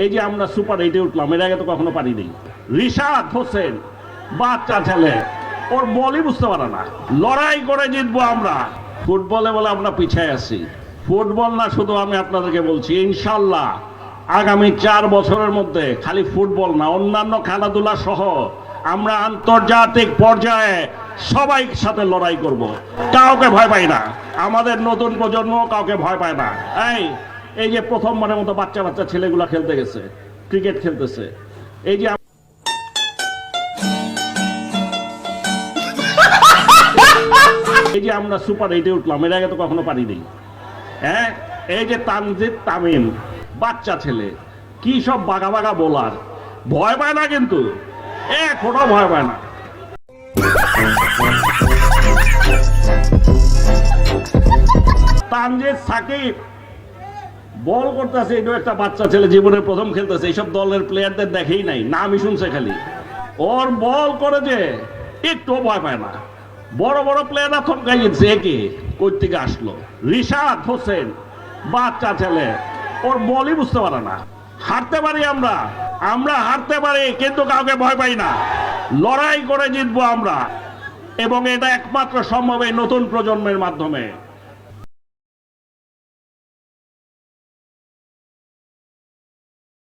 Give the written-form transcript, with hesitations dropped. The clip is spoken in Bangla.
এই যে আমরা সুপার এইটে উঠলাম, এর আগে তো কখনো পারিনি। রিশাদ হোসেন বাচ্চা ছেলে, ওর বলই বুঝতে পারে না। লড়াই করে জিতবো আমরা। ফুটবলে বলে আমরা পিছিয়ে আছি। ফুটবল না, শুধু আমি আপনাদেরকে বলছি, ইনশাল্লাহ আগামী 4 বছরের মধ্যে খালি ফুটবল না, অন্যান্য খেলাধুলা সহ আমরা আন্তর্জাতিক পর্যায়ে সবাই সাথে লড়াই করব। কাউকে ভয় পাই না, আমাদের নতুন প্রজন্ম কাউকে ভয় পায় না। এই যে প্রথমবারের মতো বাচ্চা বাচ্চা ছেলেগুলা খেলতে গেছে, ক্রিকেট খেলতেছে। এই যে আমরা সুপার এইটে উঠলাম, এর আগে তো কখনো পারিনি। এই যে তানজিদ তামিম বাচ্চা ছেলে, কি সব বাঘা বাঘা বোলার, ভয় পায় না কিন্তু, এখনো ভয় পায় না। তানজিদ সাকিব বল করতেছে, এটাও একটা বাচ্চা ছেলে, জীবনের প্রথম খেলতেছে। এইসব দলের প্লেয়ারদের দেখেই নাই, নামই শুনছে খালি। ওর বল করে যে একটু ভয় পায় না। বড় বড় প্লেয়াররা থমকাই গেছে, একে কই থেকে আসলো। রিশাদ হোসেন বাচ্চা ছেলে, ওর বলই বুঝতে পারে না। হারতে পারি আমরা, হারতে পারি, কিন্তু কাউকে ভয় পাই না। লড়াই করে জিতবো আমরা, এবং এটা একমাত্র সম্ভব এই নতুন প্রজন্মের মাধ্যমে।